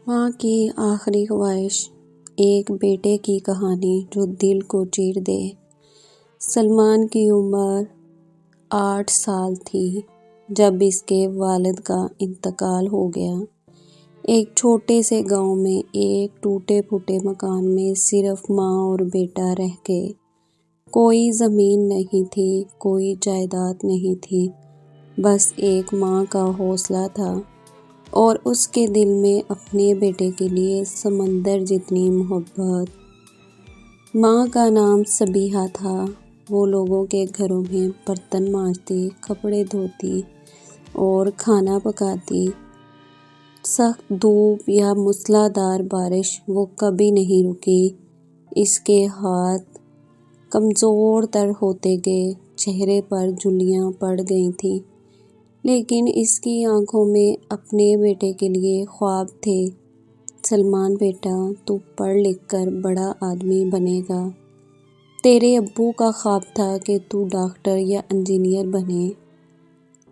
ماں کی آخری خواہش، ایک بیٹے کی کہانی جو دل کو چیر دے۔ سلمان کی عمر 8 سال تھی جب اس کے والد کا انتقال ہو گیا۔ ایک چھوٹے سے گاؤں میں ایک ٹوٹے پھوٹے مکان میں صرف ماں اور بیٹا رہ گئے۔ کوئی زمین نہیں تھی، کوئی جائیداد نہیں تھی، بس ایک ماں کا حوصلہ تھا اور اس کے دل میں اپنے بیٹے کے لیے سمندر جتنی محبت۔ ماں کا نام صبیحہ تھا۔ وہ لوگوں کے گھروں میں برتن مانجتی، کپڑے دھوتی اور کھانا پکاتی۔ سخت دھوپ یا موسلا دھار بارش وہ کبھی نہیں رکی۔ اس کے ہاتھ کمزور تر ہوتے گئے، چہرے پر جھریاں پڑ گئی تھیں، لیکن اس کی آنکھوں میں اپنے بیٹے کے لیے خواب تھے۔ سلمان بیٹا، تو پڑھ لکھ کر بڑا آدمی بنے گا۔ تیرے ابو کا خواب تھا کہ تو ڈاکٹر یا انجینئر بنے۔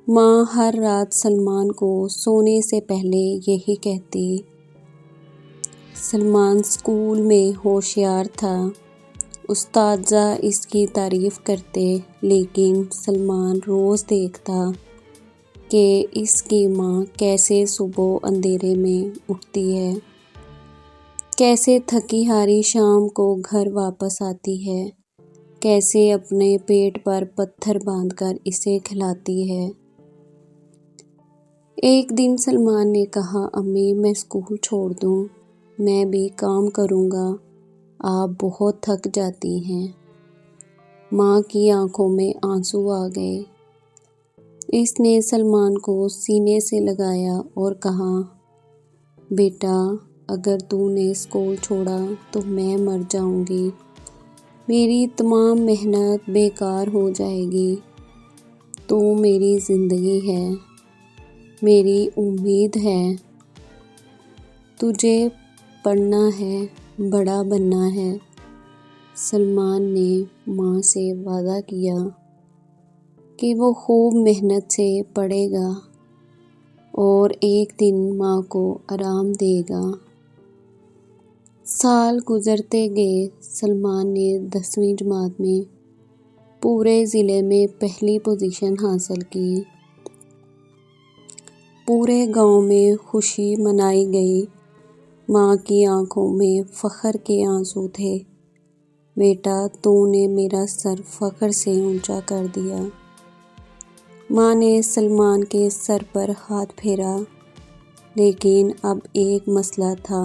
ماں ہر رات سلمان کو سونے سے پہلے یہی کہتی۔ سلمان اسکول میں ہوشیار تھا، اساتذہ اس کی تعریف کرتے، لیکن سلمان روز دیکھتا کہ اس کی ماں کیسے صبح اندھیرے میں اٹھتی ہے، کیسے تھکی ہاری شام کو گھر واپس آتی ہے، کیسے اپنے پیٹ پر پتھر باندھ کر اسے کھلاتی ہے۔ ایک دن سلمان نے کہا، امی میں اسکول چھوڑ دوں، میں بھی کام کروں گا، آپ بہت تھک جاتی ہیں۔ ماں کی آنکھوں میں آنسو آ گئے۔ اس نے سلمان کو سینے سے لگایا اور کہا، بیٹا اگر تو نے اسکول چھوڑا تو میں مر جاؤں گی، میری تمام محنت بیکار ہو جائے گی۔ تو میری زندگی ہے، میری امید ہے، تجھے پڑھنا ہے، بڑا بننا ہے۔ سلمان نے ماں سے وعدہ کیا کہ وہ خوب محنت سے پڑھے گا اور ایک دن ماں کو آرام دے گا۔ سال گزرتے گئے۔ سلمان نے 10ویں جماعت میں پورے ضلع میں پہلی پوزیشن حاصل کی۔ پورے گاؤں میں خوشی منائی گئی۔ ماں کی آنکھوں میں فخر کے آنسو تھے۔ بیٹا تو نے میرا سر فخر سے اونچا کر دیا۔ ماں نے سلمان کے سر پر ہاتھ پھیرا، لیکن اب ایک مسئلہ تھا۔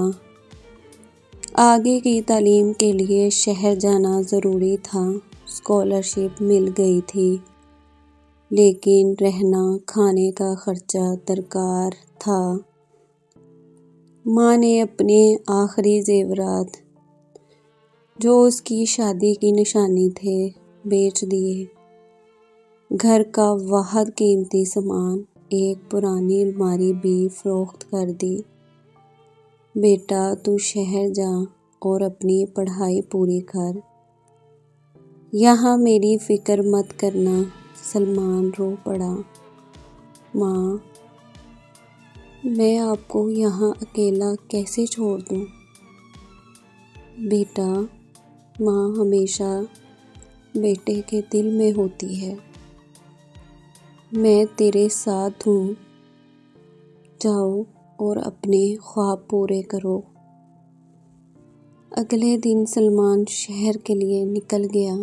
آگے کی تعلیم کے لیے شہر جانا ضروری تھا۔ اسکالرشپ مل گئی تھی، لیکن رہنا کھانے کا خرچہ درکار تھا۔ ماں نے اپنے آخری زیورات، جو اس کی شادی کی نشانی تھے، بیچ دیے۔ گھر کا واحد قیمتی سامان، ایک پرانی الماری بھی فروخت کر دی۔ بیٹا تو شہر جا اور اپنی پڑھائی پوری کر، یہاں میری فکر مت کرنا۔ سلمان رو پڑا۔ ماں، میں آپ کو یہاں اکیلا کیسے چھوڑ دوں؟ بیٹا، ماں ہمیشہ بیٹے کے دل میں ہوتی ہے، میں تیرے ساتھ ہوں، جاؤ اور اپنے خواب پورے کرو۔ اگلے دن سلمان شہر کے لیے نکل گیا۔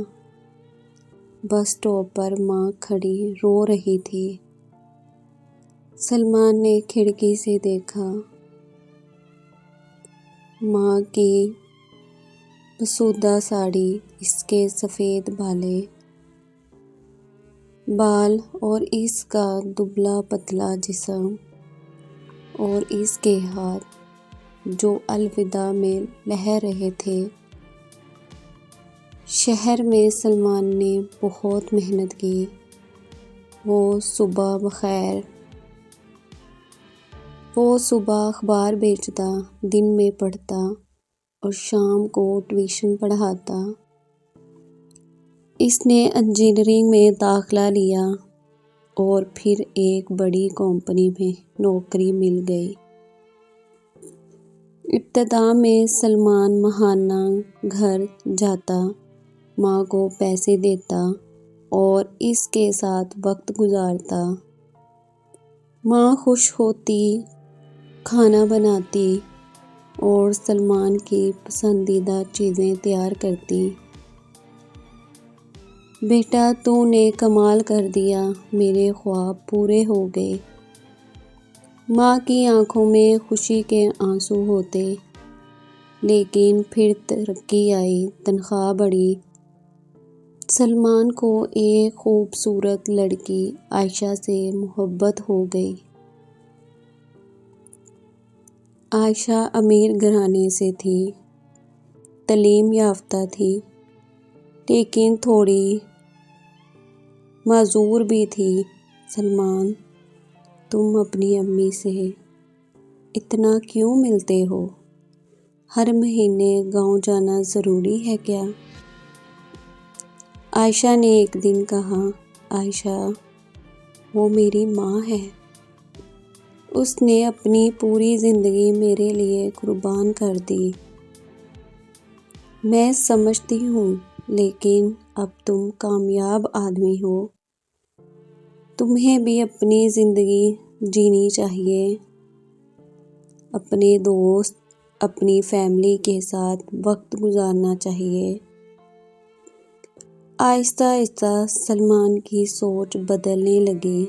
بس اسٹاپ پر ماں کھڑی رو رہی تھی۔ سلمان نے کھڑکی سے دیکھا۔ ماں کی بسودہ ساڑی، اس کے سفید بال اور اس کا دبلا پتلا جسم، اور اس کے ہاتھ جو الوداع میں لہر رہے تھے۔ شہر میں سلمان نے بہت محنت کی۔ وہ صبح اخبار بیچتا، دن میں پڑھتا اور شام کو ٹیوشن پڑھاتا۔ اس نے انجینئرنگ میں داخلہ لیا اور پھر ایک بڑی کمپنی میں نوکری مل گئی۔ ابتدا میں سلمان ماہانہ گھر جاتا، ماں کو پیسے دیتا اور اس کے ساتھ وقت گزارتا۔ ماں خوش ہوتی، کھانا بناتی اور سلمان کی پسندیدہ چیزیں تیار کرتی۔ بیٹا تو نے کمال کر دیا، میرے خواب پورے ہو گئے۔ ماں کی آنکھوں میں خوشی کے آنسو ہوتے۔ لیکن پھر ترقی آئی، تنخواہ بڑھی۔ سلمان کو ایک خوبصورت لڑکی عائشہ سے محبت ہو گئی۔ عائشہ امیر گھرانے سے تھی، تعلیم یافتہ تھی، لیکن تھوڑی معذور بھی تھی۔ سلمان، تم اپنی امی سے اتنا کیوں ملتے ہو؟ ہر مہینے گاؤں جانا ضروری ہے کیا؟ عائشہ نے ایک دن کہا، عائشہ، وہ میری ماں ہے۔ اس نے اپنی پوری زندگی میرے لیے قربان کر دی۔ میں سمجھتی ہوں، لیکن اب تم کامیاب آدمی ہو، تمہیں بھی اپنی زندگی جینی چاہیے، اپنے دوست، اپنی فیملی کے ساتھ وقت گزارنا چاہیے۔ آہستہ آہستہ سلمان کی سوچ بدلنے لگی۔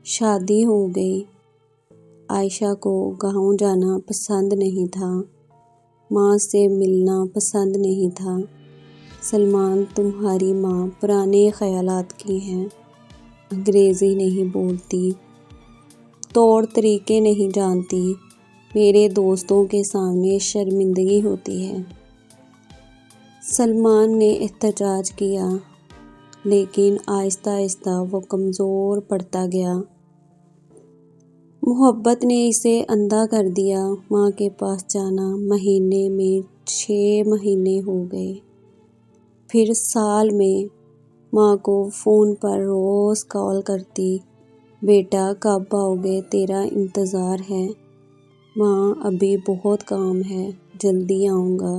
شادی ہو گئی۔ عائشہ کو گاؤں جانا پسند نہیں تھا، ماں سے ملنا پسند نہیں تھا۔ سلمان، تمہاری ماں پرانے خیالات کی ہے، انگریزی نہیں بولتی، طور طریقے نہیں جانتی، میرے دوستوں کے سامنے شرمندگی ہوتی ہے۔ سلمان نے احتجاج کیا، لیکن آہستہ آہستہ وہ کمزور پڑتا گیا۔ محبت نے اسے اندھا کر دیا۔ ماں کے پاس جانا مہینے میں 6 مہینے ہو گئے، پھر سال میں۔ ماں کو فون پر روز کال کرتی، بیٹا کب آؤ گے، تیرا انتظار ہے۔ ماں، ابھی بہت کام ہے، جلدی آؤں گا۔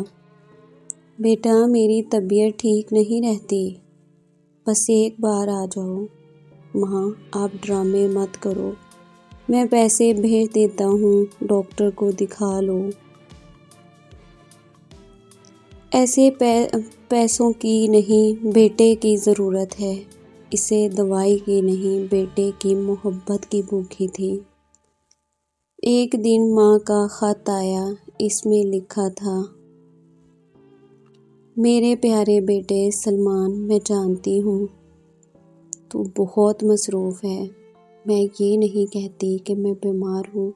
بیٹا، میری طبیعت ٹھیک نہیں رہتی، بس ایک بار آ جاؤ۔ ماں، آپ ڈرامے مت کرو، میں پیسے بھیج دیتا ہوں، ڈاکٹر کو دکھا لو۔ ایسے پیسوں کی نہیں، بیٹے کی ضرورت ہے، اسے دوائی کی نہیں، بیٹے کی محبت کی بھوکی تھی۔ ایک دن ماں کا خط آیا، اس میں لکھا تھا، میرے پیارے بیٹے سلمان، میں جانتی ہوں تو بہت مصروف ہے۔ میں یہ نہیں کہتی کہ میں بیمار ہوں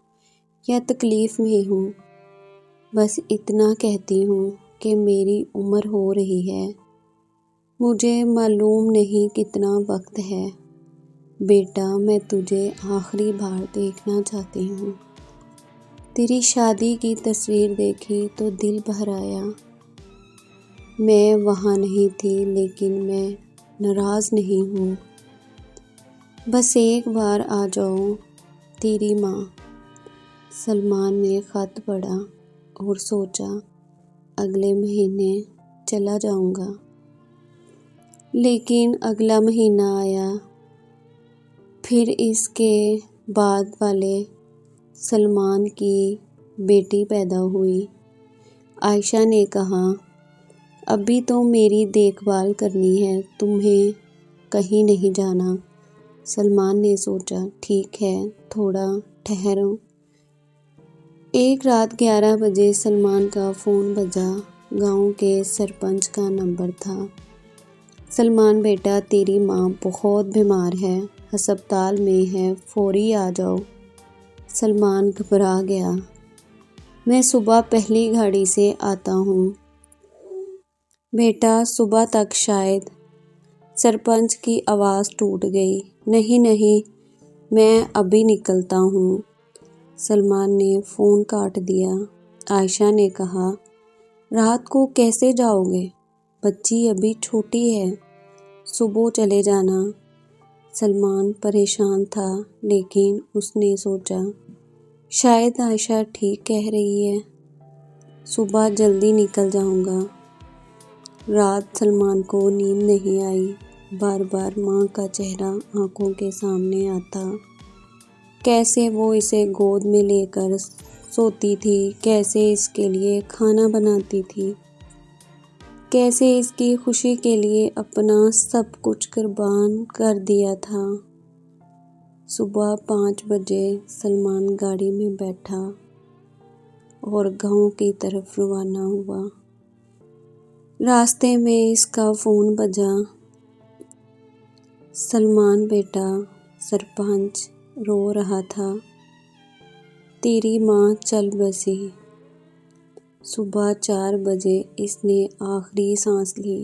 یا تکلیف میں ہوں، بس اتنا کہتی ہوں کہ میری عمر ہو رہی ہے، مجھے معلوم نہیں کتنا وقت ہے۔ بیٹا، میں تجھے آخری بار دیکھنا چاہتی ہوں۔ تیری شادی کی تصویر دیکھی تو دل بھر آیا۔ میں وہاں نہیں تھی، لیکن میں ناراض نہیں ہوں۔ بس ایک بار آ جاؤ، تیری ماں۔ سلمان نے خط پڑھا اور سوچا، اگلے مہینے چلا جاؤں گا۔ لیکن اگلا مہینہ آیا، پھر اس کے بعد والے۔ سلمان کی بیٹی پیدا ہوئی۔ عائشہ نے کہا، ابھی تو میری دیکھ بھال کرنی ہے، تمہیں کہیں نہیں جانا۔ سلمان نے سوچا، ٹھیک ہے، تھوڑا ٹھہرو۔ ایک رات 11 بجے سلمان کا فون بجا، گاؤں کے سرپنچ کا نمبر تھا۔ سلمان بیٹا، تیری ماں بہت بیمار ہے، ہسپتال میں ہے، فوری آ جاؤ۔ سلمان گھبرا گیا، میں صبح پہلی گاڑی سے آتا ہوں۔ بیٹا، صبح تک شاید۔ سرپنچ کی آواز ٹوٹ گئی، نہیں نہیں، میں ابھی نکلتا ہوں۔ سلمان نے فون کاٹ دیا۔ عائشہ نے کہا، رات کو کیسے جاؤ گے؟ بچی ابھی چھوٹی ہے، صبح چلے جانا۔ سلمان پریشان تھا، لیکن اس نے سوچا، شاید عائشہ ٹھیک کہہ رہی ہے، صبح جلدی نکل جاؤں گا۔ رات سلمان کو نیند نہیں آئی، بار بار ماں کا چہرہ آنکھوں کے سامنے آتا، کیسے وہ اسے گود میں لے کر سوتی تھی، کیسے اس کے لیے کھانا بناتی تھی، کیسے اس کی خوشی کے لیے اپنا سب کچھ قربان کر دیا تھا۔ صبح 5 بجے سلمان گاڑی میں بیٹھا اور گاؤں کی طرف روانہ ہوا۔ راستے میں اس کا فون بجا۔ سلمان بیٹا، سرپنچ رو رہا تھا، تیری ماں چل بسی۔ صبح 4 بجے اس نے آخری سانس لی۔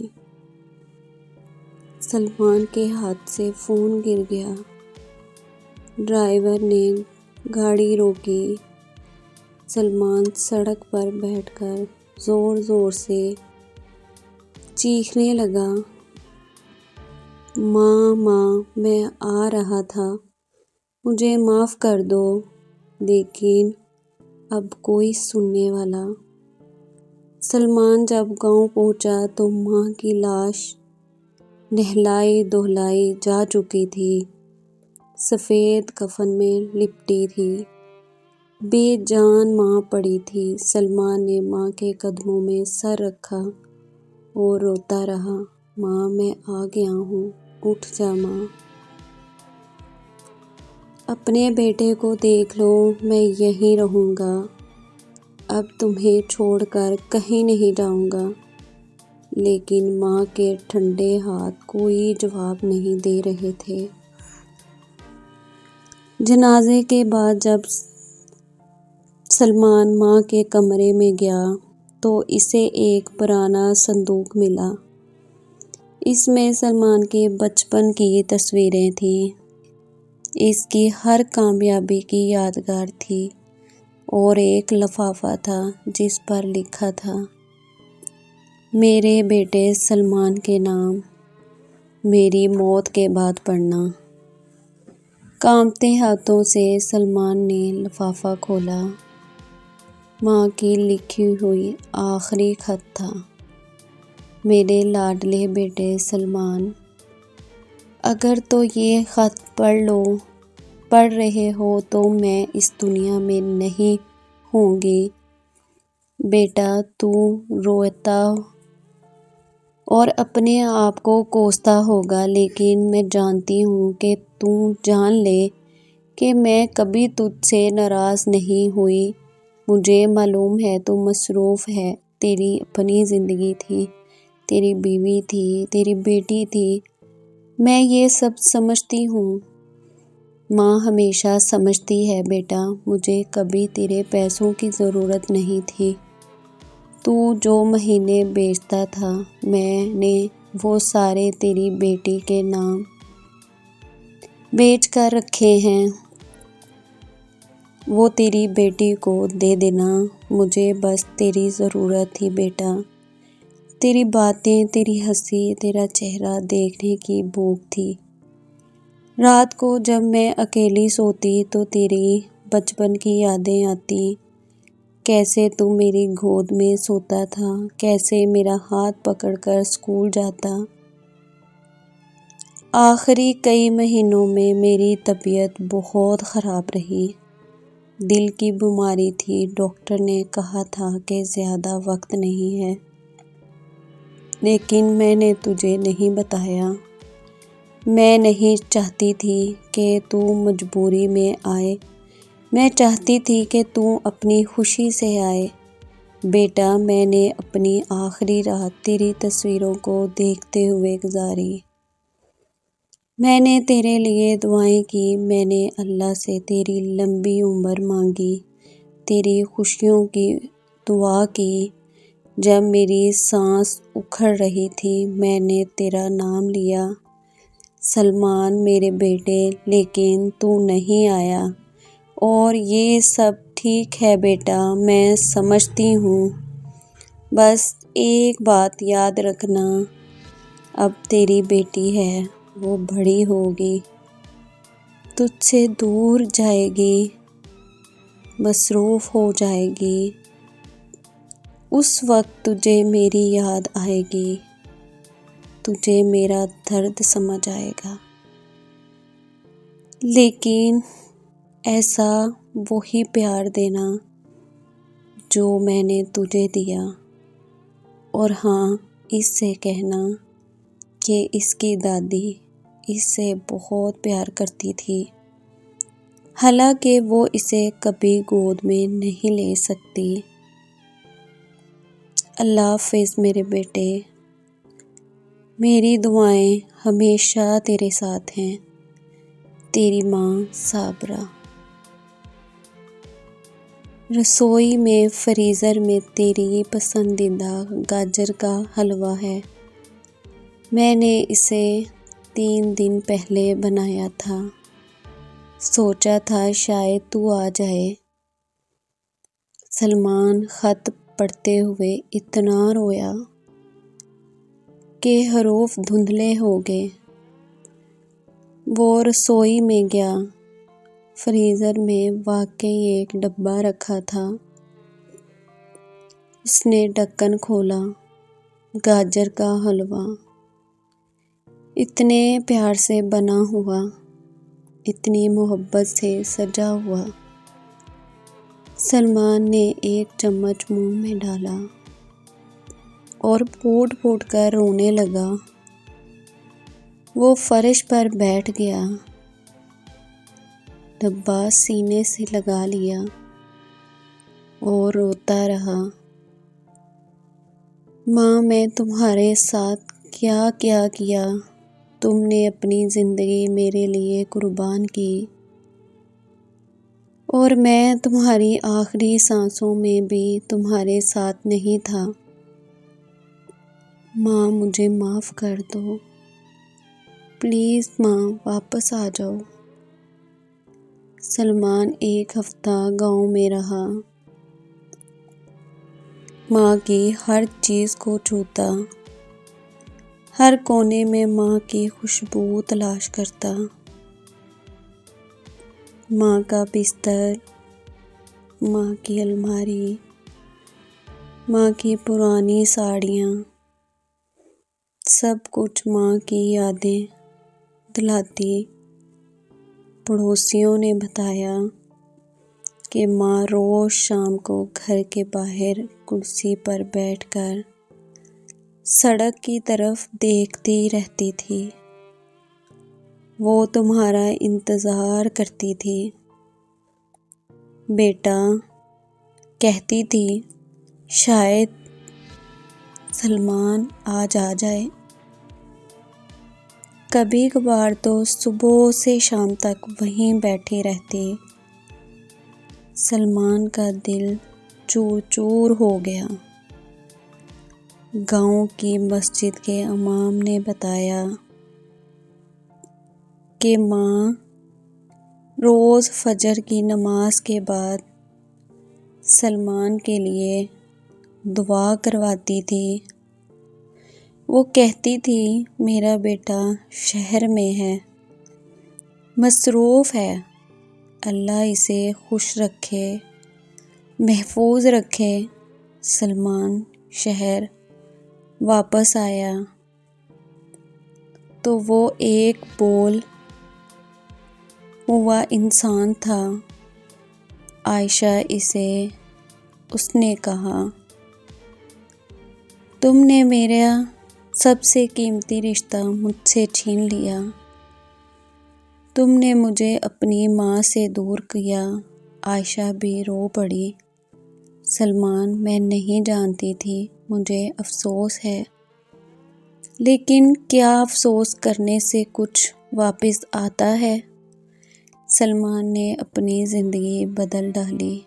سلمان کے ہاتھ سے فون گر گیا۔ ڈرائیور نے گاڑی روکی۔ سلمان سڑک پر بیٹھ کر زور زور سے چیخنے لگا، ماں ماں، میں آ رہا تھا، مجھے معاف کر دو۔ لیکن اب کوئی سننے والا۔ سلمان جب گاؤں پہنچا تو ماں کی لاش نہلائی دہلائی جا چکی تھی، سفید کفن میں لپٹی تھی، بے جان ماں پڑی تھی۔ سلمان نے ماں کے قدموں میں سر رکھا اور روتا رہا، ماں میں آ گیا ہوں، اٹھ جا ماں۔ اپنے بیٹے کو دیکھ لو، میں یہیں رہوں گا، اب تمہیں چھوڑ کر کہیں نہیں جاؤں گا۔ لیکن ماں کے ٹھنڈے ہاتھ کوئی جواب نہیں دے رہے تھے۔ جنازے کے بعد جب سلمان ماں کے کمرے میں گیا تو اسے ایک پرانا صندوق ملا۔ اس میں سلمان کے بچپن کی تصویریں تھیں، اس کی ہر کامیابی کی یادگار تھی، اور ایک لفافہ تھا جس پر لکھا تھا، میرے بیٹے سلمان کے نام، میری موت کے بعد پڑھنا۔ کانپتے ہاتھوں سے سلمان نے لفافہ کھولا۔ ماں کی لکھی ہوئی آخری خط تھا، میرے لاڈلے بیٹے سلمان، اگر تو یہ خط پڑھ رہے ہو تو میں اس دنیا میں نہیں ہوں گی۔ بیٹا، تو روتا اور اپنے آپ کو کوستا ہوگا، لیکن میں جانتی ہوں کہ تو جان لے کہ میں کبھی تجھ سے ناراض نہیں ہوئی۔ مجھے معلوم ہے تو مصروف ہے، تیری اپنی زندگی تھی، تیری بیوی تھی، تیری بیٹی تھی، میں یہ سب سمجھتی ہوں۔ ماں ہمیشہ سمجھتی ہے بیٹا، مجھے کبھی تیرے پیسوں کی ضرورت نہیں تھی۔ تو جو مہینے بیچتا تھا، میں نے وہ سارے تیری بیٹی کے نام بیچ کر رکھے ہیں، وہ تیری بیٹی کو دے دینا، مجھے بس تیری ضرورت تھی بیٹا، تیری باتیں، تیری ہنسی، تیرا چہرہ دیکھنے کی بھوک تھی۔ رات کو جب میں اکیلی سوتی تو تیری بچپن کی یادیں آتی، کیسے تو میری گود میں سوتا تھا، کیسے میرا ہاتھ پکڑ کر اسکول جاتا۔ آخری کئی مہینوں میں میری طبیعت بہت خراب رہی، دل کی بیماری تھی، ڈاکٹر نے کہا تھا کہ زیادہ وقت نہیں ہے، لیکن میں نے تجھے نہیں بتایا، میں نہیں چاہتی تھی کہ تو مجبوری میں آئے، میں چاہتی تھی کہ تو اپنی خوشی سے آئے۔ بیٹا، میں نے اپنی آخری رات تیری تصویروں کو دیکھتے ہوئے گزاری، میں نے تیرے لیے دعائیں کی، میں نے اللہ سے تیری لمبی عمر مانگی، تیری خوشیوں کی دعا کی۔ جب میری سانس اکھڑ رہی تھی میں نے تیرا نام لیا، سلمان میرے بیٹے، لیکن تو نہیں آیا، اور یہ سب ٹھیک ہے بیٹا، میں سمجھتی ہوں، بس ایک بات یاد رکھنا، اب تیری بیٹی ہے، وہ بڑی ہوگی، تجھ سے دور جائے گی، مصروف ہو جائے گی، اس وقت تجھے میری یاد آئے گی، تجھے میرا درد سمجھ آئے گا۔ لیکن ایسا وہی پیار دینا جو میں نے تجھے دیا، اور ہاں اس سے کہنا کہ اس کی دادی اس سے بہت پیار کرتی تھی، حالانکہ وہ اسے کبھی گود میں نہیں لے سکتی۔ اللہ حافظ میرے بیٹے، میری دعائیں ہمیشہ تیرے ساتھ ہیں، تیری ماں صابرہ۔ رسوئی میں فریزر میں تیری پسندیدہ گاجر کا حلوہ ہے، میں نے اسے 3 دن پہلے بنایا تھا، سوچا تھا شاید تو آ جائے۔ سلمان خط پڑھتے ہوئے اتنا رویا کہ حروف دھندلے ہو گئے۔ وہ رسوئی میں گیا، فریزر میں واقعی ایک ڈبہ رکھا تھا۔ اس نے ڈھکن کھولا، گاجر کا حلوہ اتنے پیار سے بنا ہوا، اتنی محبت سے سجا ہوا۔ سلمان نے ایک چمچ منہ میں ڈالا اور پھوٹ پھوٹ کر رونے لگا۔ وہ فرش پر بیٹھ گیا، ڈبہ سینے سے لگا لیا اور روتا رہا۔ ماں میں تمہارے ساتھ کیا کیا کیا، تم نے اپنی زندگی میرے لیے قربان کی، اور میں تمہاری آخری سانسوں میں بھی تمہارے ساتھ نہیں تھا۔ ماں مجھے معاف کر دو، پلیز ماں واپس آ جاؤ۔ سلمان 1 ہفتہ گاؤں میں رہا، ماں کی ہر چیز کو چھوتا، ہر کونے میں ماں کی خوشبو تلاش کرتا۔ ماں کا بستر، ماں کی الماری، ماں کی پرانی ساڑیاں، سب کچھ ماں کی یادیں دلاتی۔ پڑوسیوں نے بتایا کہ ماں روز شام کو گھر کے باہر کرسی پر بیٹھ کر سڑک کی طرف دیکھتی رہتی تھی، وہ تمہارا انتظار کرتی تھی۔ بیٹا، کہتی تھی، شاید سلمان آج آ جائے۔ کبھی کبھار تو صبح سے شام تک وہیں بیٹھی رہتی۔ سلمان کا دل چور چور ہو گیا۔ گاؤں کی مسجد کے امام نے بتایا کہ ماں روز فجر کی نماز کے بعد سلمان کے لیے دعا کرواتی تھی۔ وہ کہتی تھی، میرا بیٹا شہر میں ہے، مصروف ہے، اللہ اسے خوش رکھے، محفوظ رکھے۔ سلمان شہر واپس آیا تو وہ ایک بول ہوا انسان تھا۔ عائشہ اس نے کہا، تم نے میرا سب سے قیمتی رشتہ مجھ سے چھین لیا، تم نے مجھے اپنی ماں سے دور کیا۔ عائشہ بھی رو پڑی۔ سلمان، میں نہیں جانتی تھی، مجھے افسوس ہے، لیکن کیا افسوس کرنے سے کچھ واپس آتا ہے؟ سلمان نے اپنی زندگی بدل ڈالی۔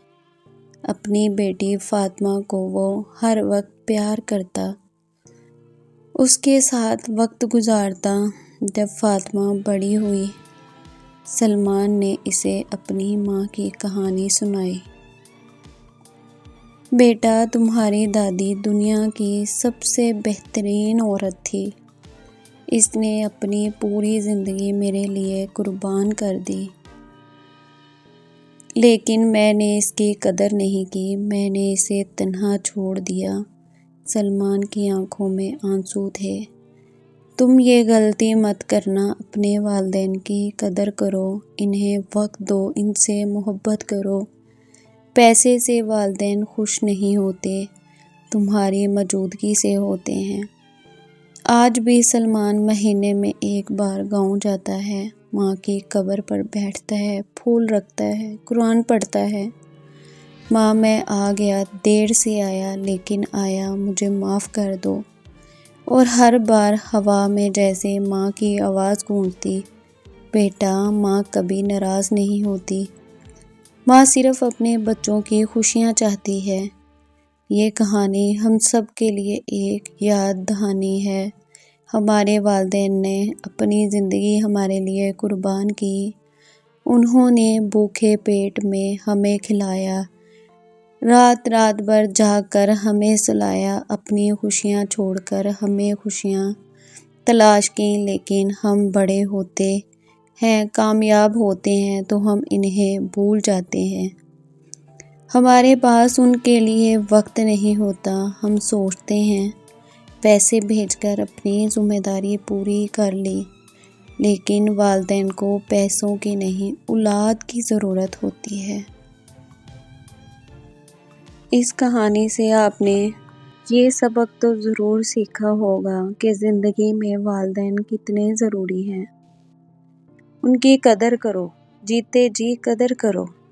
اپنی بیٹی فاطمہ کو وہ ہر وقت پیار کرتا، اس کے ساتھ وقت گزارتا۔ جب فاطمہ بڑی ہوئی، سلمان نے اسے اپنی ماں کی کہانی سنائی۔ بیٹا، تمہاری دادی دنیا کی سب سے بہترین عورت تھی، اس نے اپنی پوری زندگی میرے لیے قربان کر دی۔ لیکن میں نے اس کی قدر نہیں کی، میں نے اسے تنہا چھوڑ دیا۔ سلمان کی آنکھوں میں آنسو تھے۔ تم یہ غلطی مت کرنا، اپنے والدین کی قدر کرو، انہیں وقت دو، ان سے محبت کرو۔ پیسے سے والدین خوش نہیں ہوتے، تمہاری موجودگی سے ہوتے ہیں۔ آج بھی سلمان مہینے میں ایک بار گاؤں جاتا ہے، ماں کی قبر پر بیٹھتا ہے، پھول رکھتا ہے، قرآن پڑھتا ہے۔ ماں میں آ گیا، دیر سے آیا لیکن آیا، مجھے معاف کر دو۔ اور ہر بار ہوا میں جیسے ماں کی آواز گونجتی، بیٹا، ماں کبھی ناراض نہیں ہوتی، ماں صرف اپنے بچوں کی خوشیاں چاہتی ہے۔ یہ کہانی ہم سب کے لیے ایک یاد دہانی ہے۔ ہمارے والدین نے اپنی زندگی ہمارے لیے قربان کی۔ انہوں نے بھوکے پیٹ میں ہمیں کھلایا، رات رات بھر جاگ کر ہمیں سلایا، اپنی خوشیاں چھوڑ کر ہمیں خوشیاں تلاش کی۔ لیکن ہم بڑے ہوتے ہیں، کامیاب ہوتے ہیں تو ہم انہیں بھول جاتے ہیں۔ ہمارے پاس ان کے لیے وقت نہیں ہوتا۔ ہم سوچتے ہیں پیسے بھیج کر اپنی ذمہ داری پوری کر لی، لیکن والدین کو پیسوں کی نہیں، اولاد کی ضرورت ہوتی ہے۔ اس کہانی سے آپ نے یہ سبق تو ضرور سیکھا ہوگا کہ زندگی میں والدین کتنے ضروری ہیں۔ ان کی قدر کرو، جیتے جی قدر کرو۔